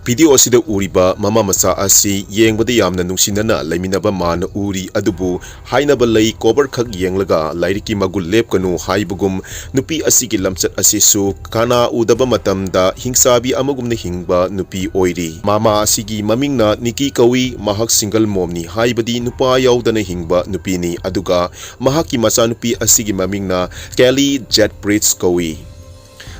Video asida uriba mama macha asi yengbada yamna nungsinana laiminaba man uri adubu hainaba lei cover khak yenglaga lairiki magul lepkanu haibugum nupi asigi lamchat asisu kana udaba matamda hingsabi amagumna hingba nupi oiri mama asigi mamingna niki kawi mahak single momni haibadi nupa yaudana hingba nupini aduga mahaki macha nupi asigi mamingna Kelly Jetbridge kawi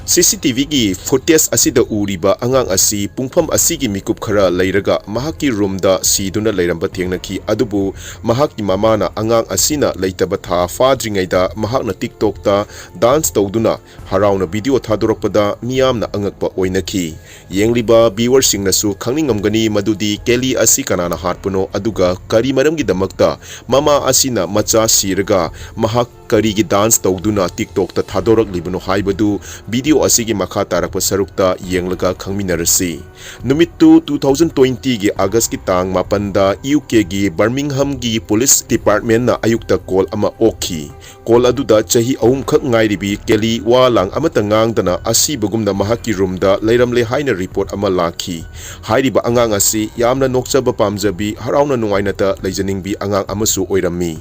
CCTV gi footage asida uriba angang asi pungpham asigi mikup khara leiraga mahaki room da siduna leiramba thengnaki adubu mahaki mamana angang asina leitaba tha fadringai da mahakna TikTok ta dance tawduna harauna video thadorakpada miyamna angakpa oinaki yengliba viewers singnasu khangningamgani madudi Kelly asi kanana hatpuno aduga kari maramgi damakta mama asina macha siraga mahak karigi dance tawduna TikTok ta thadorak libano haibadu video asigi macha tarakpa sarukta yenglaga khangminarasi numittu 2020 gi August ki tang mapanda UK gi Birmingham gi Police Department na ayukta call ama okhi call aduda chahi ahum khak ngairibi Kelly walang amata ngangdana asibagumna mahaki room da leiramle haina report ama lakhi hairiba angang asi yamna nokchaba pamjabi harauna nungainata leijaningbi angang amasu oirami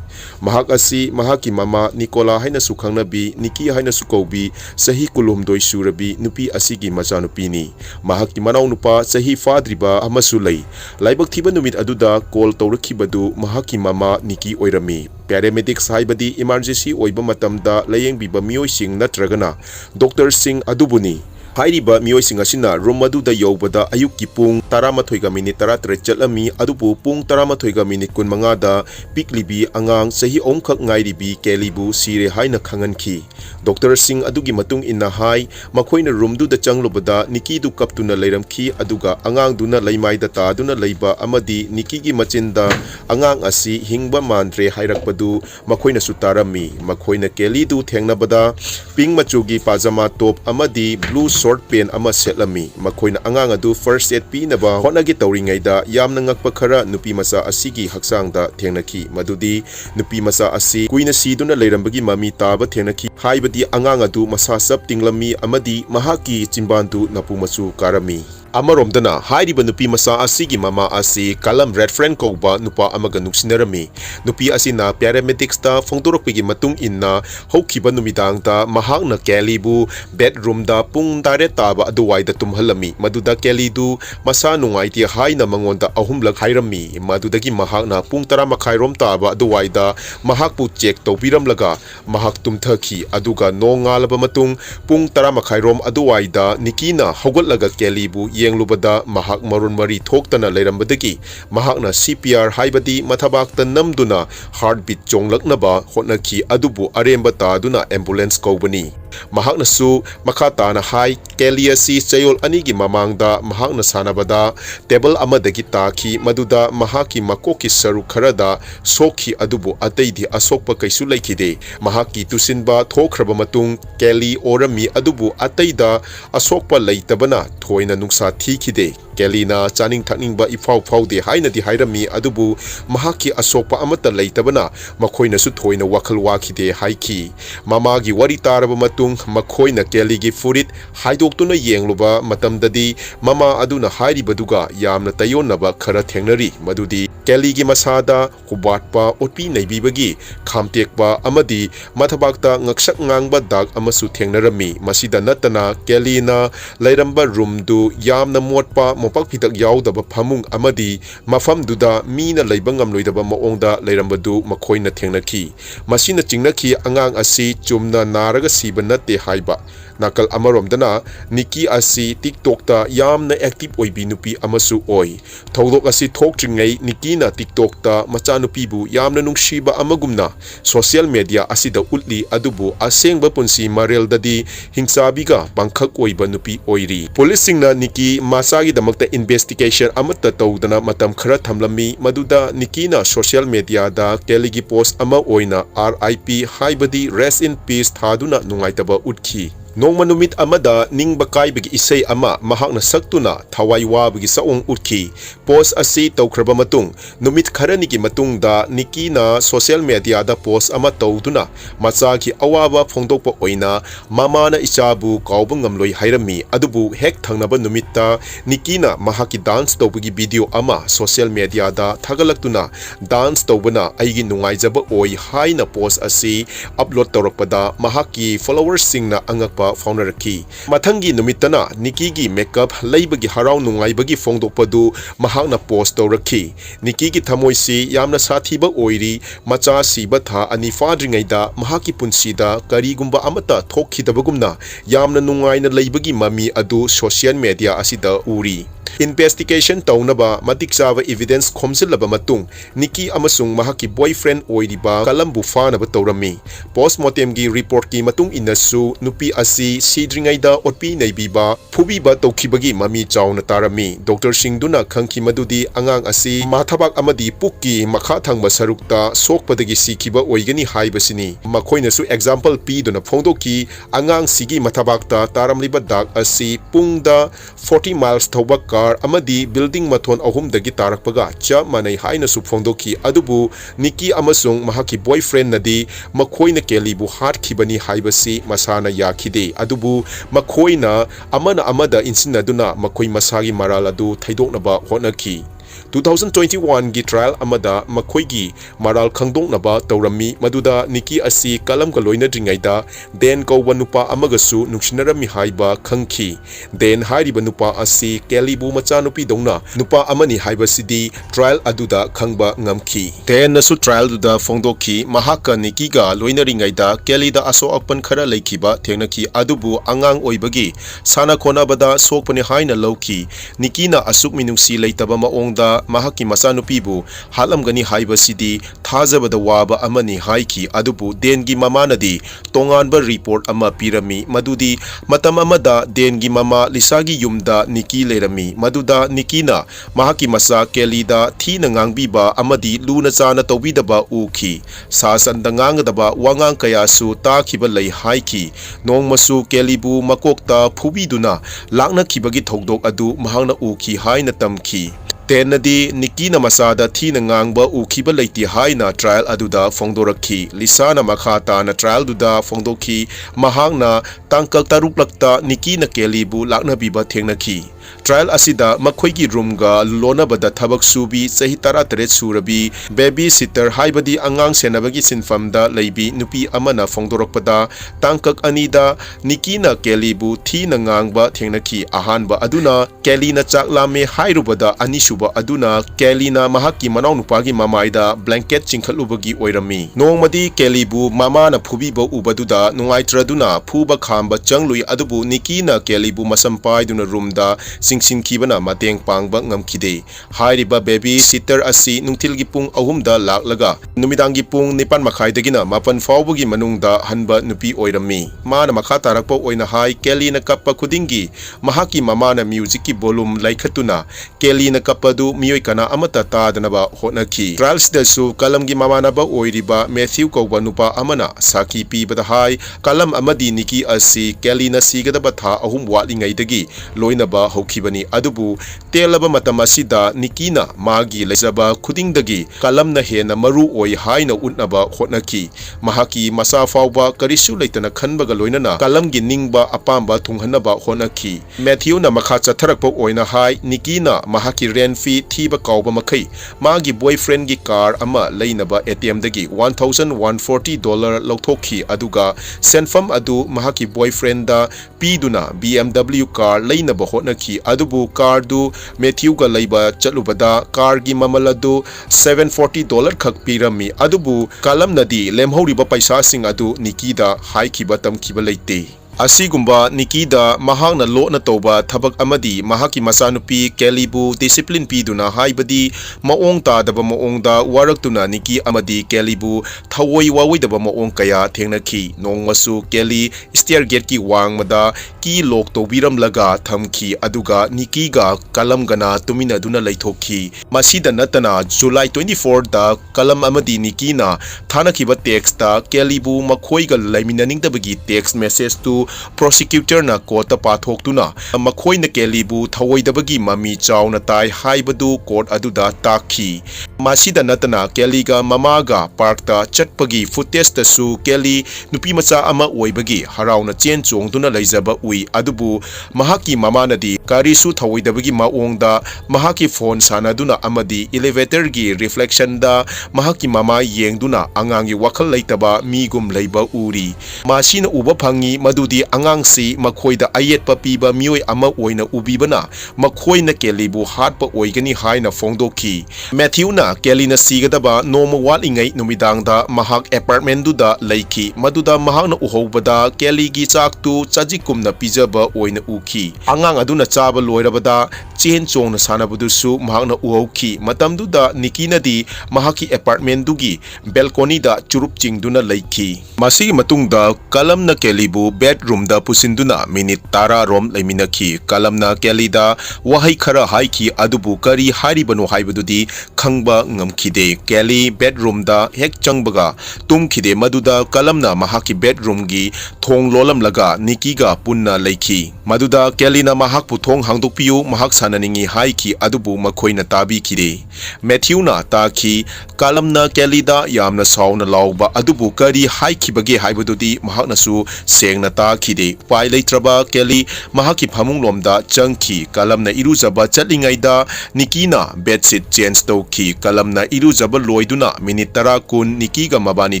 mahak asi mahaki mama Nicola haina sukhangnabi Niki haina sukaubi sahi kulumdoi surabi nupi asigi macha nupini mahaki manau nupa sahi fadriba amasu lei laibak thiba numit aduda call tawrakhibadu mahaki mama Niki oirami paramedics haibadi emergency oiba matamda layengbiba mioising natragana doctor sing adubuni hairiba mioising asina room aduda yobada ayukki pung 13:13 chalami adupu pung 13:15 da piklibi angang sahi omkhak ngairibi Kellybu sire haina khanganki Dr. Singh adugi matung inna hai makhoina room du da changlobada Niki du kaptuna leiramki aduga angang duna leimaida ta duna leiba amadi Niki gi machinda angang asi hingba mantre hairakpadu makhoina sutarami makhoina Kelly du thengnabada pink machugi pajama top amadi blue short pant ama setlami makhoina angang adu first aid pinaba honagi tawringaida yamna ngakpa khara nupi macha asigi haksangda thengnaki madudi nupi macha asi kuina siduna leirambagi mami taba thengnaki haibadi angang adu masa sap tinglami amadi mahaki chimbantu napu machu karami amaromdana hairiba nupi macha asigi mama asi kalam red friend koba nupa amaga nuksinarami nupi asina paramedics ta phongtorokpigi matung inna hokhiba numidang ta mahakna Kelly bu bedroom da pung tare taba aduwai da tumhalami maduda Kelly du masa nungaiti haina mangonda ahumlak hairami madudagi mahakna pung 10:30 rom taba aduwai da mahakpu check tawbiramlaga mahak tumthaki aduga nongalaba matung pung 10:30 rom aduwai da Nikina hogotlaga Kelly bu yenglubada mahak marun mari thoktana leirambadagi mahakna CPR haibadi mathabakta namduna heartbeat chonglaknaba hotnaki adubu aremba taduna ambulance kobani mahakna su makata na hai Kelly asi chayol anigi mamangda mahakna sanabada table amadagi taki maduda mahaki makoki saru kharada sokhi adubu ataidi asokpa kaisu laikide mahaki tusinba thokraba matung Kelly orami adubu ataida asokpa leitabana thoina nungsa thikide Kelly na chaning thakningba ifau faude haina di hairami adubu mahaki asokpa amata leitabana makhoina su thoina wakhal wakhide haiki mamagi wari taraba matung makhoina Kelly gi furit haidoktuna yengluba matamdadi mama aduna hairibaduga yamna tayonnaba khara thengnari madudi Kelly gi masada hubatpa otpi naibibagi khamtekba amadi mathabakta ngaksak ngangba dak amasu thengnarami masida natana Kelly na leiramba room du yamna motpa mopak phitak yaudaba phamung amadi mafamduda mina leiba ngamloidaba maongda leirambadu makhoina thengnaki masina chingnaki angang asi chumna naraga siba natte haiba nakal amaromdana Niki asi TikTok ta yamna active oibi nupi amasu oi thodok asi thokjingai Niki na TikTok ta macha nupi bu yamna nungsiba amagumna social media asida utli adubu asengba punsi marel dadi hingsabiga bangkhak oiba nupi oiri policing na Niki masagi damakta investigation amata tawdana matam khara thamlami maduda Niki na social media da Kelly gi post ama oina RIP haibadi rest in peace thaduna nungaitaba utkhi Nongma numit amada ningba kaibagi isay ama mahakna saktuna thawai wabagi saong utki. Post asi tawkraba matung numit kharanigi matungda Nikki na social media da post ama tawduna macha ki awaba phongdokpa oina mama na ichabu kawba ngamloi hairami adubu hek thangnaba numitta Nikki na mahaki dance tawbagi video ama social media da thagalaktuna dance tawbana aigi nungaijaba oi haina post asi upload tawrakpada mahaki followers singna angakpa faunaraki mathangi numitana Nikki gi makeup leibagi harau nungaibagi phongdokpadu mahakna post tawraki Nikki gi thamoisi yamna sathiba oiri macha siba tha ani fadringaida mahaki punsida karigumba amata thokhidabagumna yamna nungaina leibagi mami adu social media asida uri investigation taunaba matik chaba evidence khomsilaba matung Nikki amasung mahaki boyfriend oiriba kalambu fanaba tawrami postmortem gi report ki matung inasu nupi asi sidringaida otpi naibiba phubiba tawkhibagi mami chawna tarami doctor singduna khangki madudi angang asi mathabak amadi pukki makha thangba sarukta sokpadagi sikhiba oigani haibasini makhoina su example pi duna phongdoki angang sigi mathabakta taramliba dak asi pungda 40 miles thawba car amadi building mathon ahum dagi tarakpaga cha manai haina su phongdoki adubu Nikki amasung mahaki boyfriend nadi makhoina kelibu hat khibani haibasi masana yakhide adubu makhoina amana amada insinaduna makhoi masagi maraladu thaidoknaba honaki 2021 gi trial amada makhoigi maral khangdoknaba tawrami maduda Nikki asi kalamga loina dringaida den kawba nupa amagasu nungsinarami haiba khangki den hairiba nupa asi kelibu machanupi dongna nupa amani haiba sidi trial aduda khangba ngamki den nasu trial duda phongdoki mahaka Nikki ga loina ringaida kelida aso apan khara leikiba thengnaki adubu angang oibagi sana khona bada sokpani haina lowki Nikki na asuk minungsi leitaba maongda mahaki masanupibu halamgani haibasidi thajabada waba amani haiki adubu dengi mamanadi tonganba report ama pirami madudi matam amada dengi mama lisagi yumda Nikki lerami maduda Nikki na mahaki masa kelida thina ngangbiba amadi luna chana tawbidaba uki sasanda ngangadaba wangang kayasu takhiba lei haiki nongmasu kelibu makokta phubiduna lakna khibagi thogdok adu mahangna uki haina tamki tenadi Nikki na masada thina ngangba ukhiba leiti haina trial aduda phongdorakhi lisana makhata na trial duda phongdoki mahangna tangkak taruklakta Nikki na kelibu lakna biba thengnaki trial asida makhoigi roomga lona bada thabak subi sahi tara tare surabi baby sitter haibadi angang senabagi sinfamda leibi nupi amana phongdorakpada tangkak anida Nikki na kelibu thina ngangba thengnaki ahanba aduna kelina chaklame hairubada anishuba aduna kelina mahaki manau nupagi mamaida blanket chingkhalubagi oirami nongmadi kelibu mama na phubiba ubaduda nungaitraduna phuba khamba changlui adubu Nikki na kelibu masampai duna roomda singsin kibana mateng pangba ngamkide hairiba baby sitter asi nungtilgi pung ahumda laklaga numidangi pung nipan makhaidagina mapan fawbugi manungda hanba nupi oirami mana makha tarakpa oina hai kelina kappa khudingi mahaki mama na music ki volume laikhatuna kelina kapadu miyoi kana amata tadanaba honaki trials dasu kalamgi mama na ba oiriba Matthew kawba nupa amana saki pibada hai kalam amadi Nikki asi kelina sigadaba tha ahum watlingaidagi loinaba hokibani adubu telaba matam asida Nikki na magi lezaba khudingdagi kalamna hena maru oi haina utnaba honaki mahaki masa fawba karisu leitana khanbaga loinana kalamgi ningba apamba thunghanaba honaki Matthew na makha chatharakpa oina hai Nikki na mahaki rent fee thiba kawba makai magi boyfriend gi car ama leinaba ATM dagi $1,140 lawthokhi aduga senfam adu mahaki boyfriend da piduna BMW car leinaba honaki adubu car du Matthew ga leiba chalubada car gi mamaladu $740 khak pirami adubu kalam nadi lemhoriba paisa sing adu Nikki da haikiba tamkiba leite asigumba Nikki da mahakna lona toba thabak amadi mahaki masanupi kelibu discipline piduna haibadi maong tadaba maongda waraktuna Nikki amadi kelibu thawoi wawoidaba maong kaya thengnaki nongmasu keli stairgate ki wangmada ki lok tobiram laga thamki aduga Nikki ga kalam gana tumina duna leithokhi masida natana July 24 da kalam amadi Nikki na thanakiba text ta kelibu makhoi ga laiminaningdabagi text message tu prosecutorna court pathoktuna makhoina Kellybu thawoidabagi mami chawna tai haibadu court aduda takhi masida natana Kellyga mamaga parkta chatpagi footage tasu Kelly nupi macha ama oibagi harauna chen chongduna leijaba ui adubu mahaki mamanadi karisu thawoidabagi maongda mahaki phone sanaduna amadi elevator gi reflection da mahaki mama yengduna angangi wakhal leitaba migum leiba uri masina uba phangi madudi angangsi makhoida ayetpa piba mioi ama oina ubibana makhoina Kellybu hatpa oigani haina phongdokhi Matthew na Kelly na sigadaba noma walingai numidangda mahak apartment duda leiki maduda mahakna uhobada Kelly gi chaktu chajikumna pijaba oina ukhi angang aduna chaba loirabada chen chongna sanabudusu mahakna uhokhi matamduda Nikinadi mahaki apartment dugi balcony da churup chingduna leiki masigi matungda kalamna Kellybu bedroom da pusinduna minute tara rom leiminaki kalamna Kelly da wahai khara haiki adubu kari haribano haibadudi khangba ngamkhide Kelly bedroom da hek changbaga tumkhide maduda kalamna mahaki bedroom gi thong lolam laga Nikiga punna leiki maduda Kelly na mahak pu thong hangdokpiu mahak sananingi haiki adubu makhoina tabi khide Matthew na taki kalamna Kelly da yamna sauna lawba adubu kari haikibage haibadudi mahakna su sengna ta khide pai leitraba Kelly mahaki phamung lomda changki kalamna irujaba chatlingaida Nikina bedsheet change tawki kalamna irujaba loiduna minute tara kun Nikiga mabani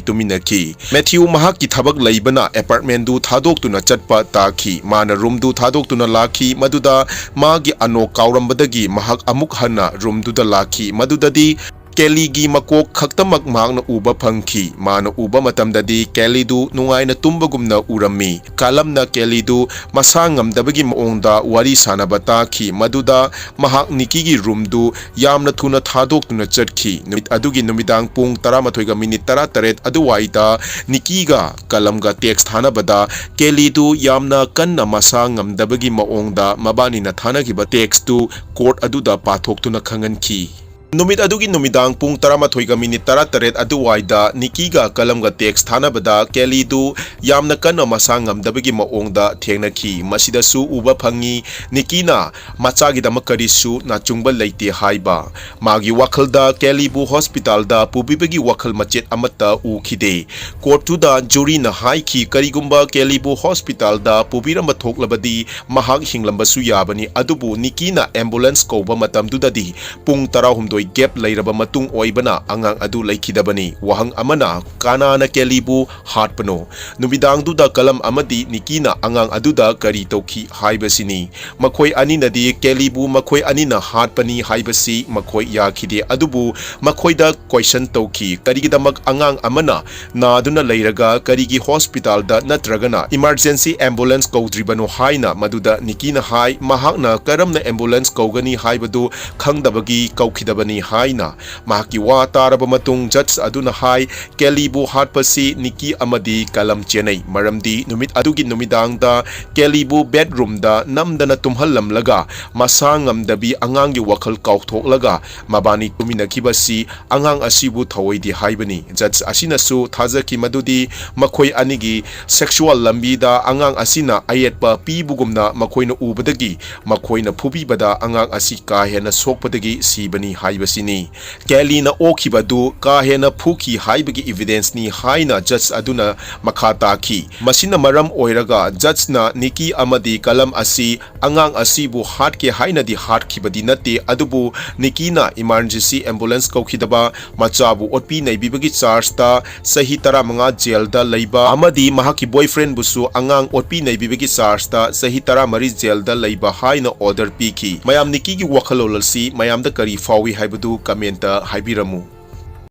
tuminaki Matthew mahaki thabak leibana apartment du thadoktuna chatpa takhi mana room du thadoktuna lakhi maduda magi ano kaurambadagi mahak amuk hana room du da lakhi madudadi Kelly gi makok khaktamak mahakna uba phangki mana uba matamdadi Kelly du nungaina tumbagumna urami kalamna Kelly du masa ngamdabagi maongda wari sanaba takhi maduda mahak Nikigi room du yamna thuna thadoktuna chatkhi numit adugi numidang pung 13 minute 18 aduwaida Nikiga kalamga text thanabada Kelly du yamna kanna masa ngamdabagi maongda mabani na thanagiba text du court aduda pathoktuna khanganki numit adugi numidang pung 13 minute 18 aduwaida Nikiga kalamga text thanabada Kelly du yamna kanna masa ngamdabagi maongda thengnaki masidasu uba phangi Nikina machagi damakarisu na chungba leite haiba magi wakhalda Kelly bu hospital da pubibagi wakhal machet amata ukhide court da jury na haiki karigumba Kelly bu hospital da pubiramba thoklabadi mahak hinglambasu yabani adubu Nikina ambulance koba matamdudadi pung 13 gap leiraba matung oibana angang adu leikidabani wahang amana kanana Kellybu hatpano numidang duda kalam amadi Nikina angang aduda kari tokhi haibasini makhoi aninadi Kellybu makhoi anina hatpani haibasi makhoi yakhide adubu makhoida question tokhi karigidamak angang amana naduna leiraga karigi hospital da natragana emergency ambulance kaudribano haina maduda Nikina hai mahakna karamna ambulance kaugani haibadu khangdabagi kaukhidabani haina mahaki wa taraba matung judge aduna hai Kellybu hatpasi Niki amadi kalam chenai maramdi numit adugi numidang da Kellybu bedroom da namdana tumhallam laga masa ngamdabi angangi wakhal kauthok laga mabani tuminakibasi angang asibu thawoidi haibani judge asinasu thajaki madudi makhoi anigi sexual lambi da angang asina ayetpa pibugumna makhoina ubadagi makhoina phubibada angang asi ka hena sokpadagi sibani haibasini Kelly na okhibadu ka hena phuki haibagi evidence ni haina judge aduna makha takhi masina maram oiraga judge na Niki amadi kalam asi angang asibu hatke haina di hatkibadi nate adubu Nikina emergency ambulance kaukhidaba machabu otpi naibibagi charge ta sahi 15 jail da leiba amadi mahaki boyfriend busu angang otpi naibibagi charge ta sahi 13 jail da leiba haina order piki mayam Niki gi wakhalolasi mayam da kari fawi haibadu comment haibiramu